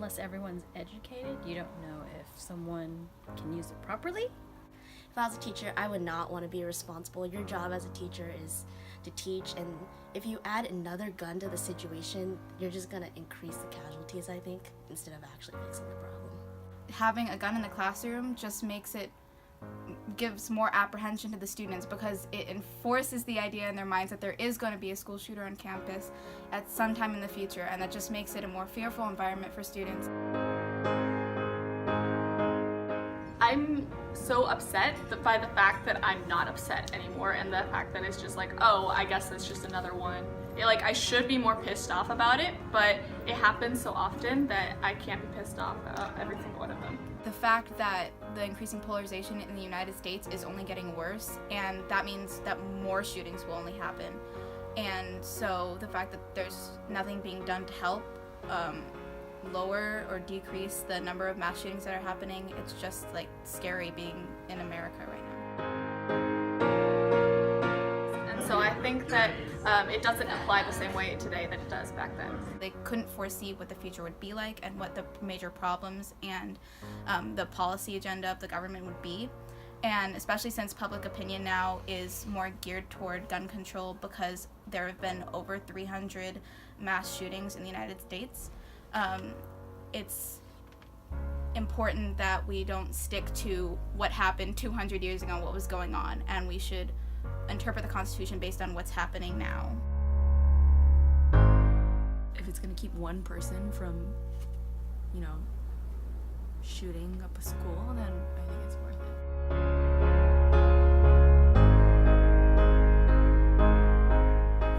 unless everyone's educated, you don't know if someone can use it properly. If I was a teacher, I would not want to be responsible. Your job as a teacher is to teach, and if you add another gun to the situation, you're just going to increase the casualties, I think, instead of actually fixing the problem. Having a gun in the classroom just gives more apprehension to the students because it enforces the idea in their minds that there is going to be a school shooter on campus at some time in the future, and that just makes it a more fearful environment for students. I'm so upset by the fact that I'm not upset anymore, and the fact that it's just like, oh, I guess that's just another one. I should be more pissed off about it, but it happens so often that I can't be pissed off about every single one of them. The fact that the increasing polarization in the United States is only getting worse, and that means that more shootings will only happen. And so the fact that there's nothing being done to help lower or decrease the number of mass shootings that are happening, it's just scary being in America right now. And so I think that it doesn't apply the same way today that it does back then. They couldn't foresee what the future would be like and what the major problems and the policy agenda of the government would be. And especially since public opinion now is more geared toward gun control because there have been over 300 mass shootings in the United States, it's important that we don't stick to what happened 200 years ago and what was going on, and we should interpret the Constitution based on what's happening now. If it's going to keep one person from, shooting up a school, then I think it's worth it.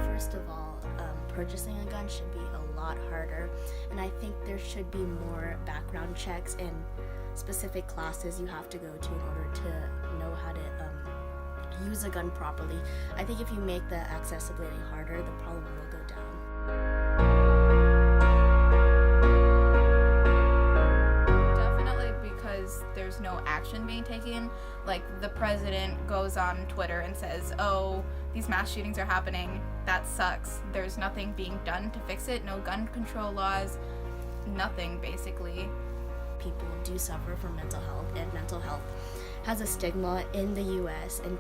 First of all, purchasing a gun should be a lot harder, and I think there should be more background checks and specific classes you have to go to in order to know how to use a gun properly. I think if you make the accessibility harder, the problem will go down. Definitely, because there's no action being taken. The president goes on Twitter and says, oh, these mass shootings are happening, that sucks. There's nothing being done to fix it, no gun control laws, nothing basically. People do suffer from mental health, and mental health has a stigma in the US, and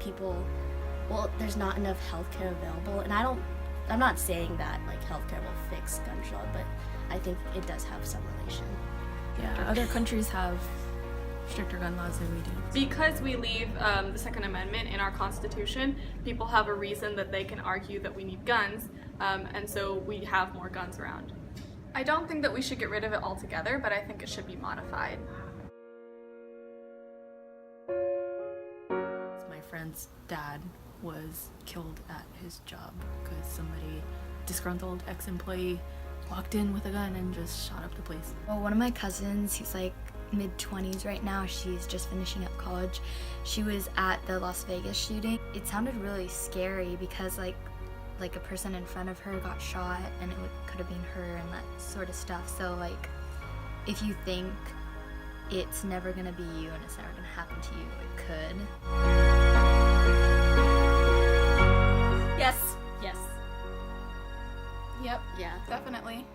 there's not enough healthcare available, and I'm not saying that healthcare will fix gunshot, but I think it does have some relation. Yeah, other countries have stricter gun laws than we do. Because we leave the Second Amendment in our Constitution, people have a reason that they can argue that we need guns, and so we have more guns around. I don't think that we should get rid of it altogether, but I think it should be modified. My friend's dad was killed at his job because somebody, disgruntled ex-employee, walked in with a gun and just shot up the place. Well, one of my cousins, he's mid-20s right now, she's just finishing up college. She was at the Las Vegas shooting. It sounded really scary because a person in front of her got shot and it could have been her and that sort of stuff. So if you think it's never gonna be you and it's never gonna happen to you, it could. Yes. Yes. Yep, Yeah. definitely.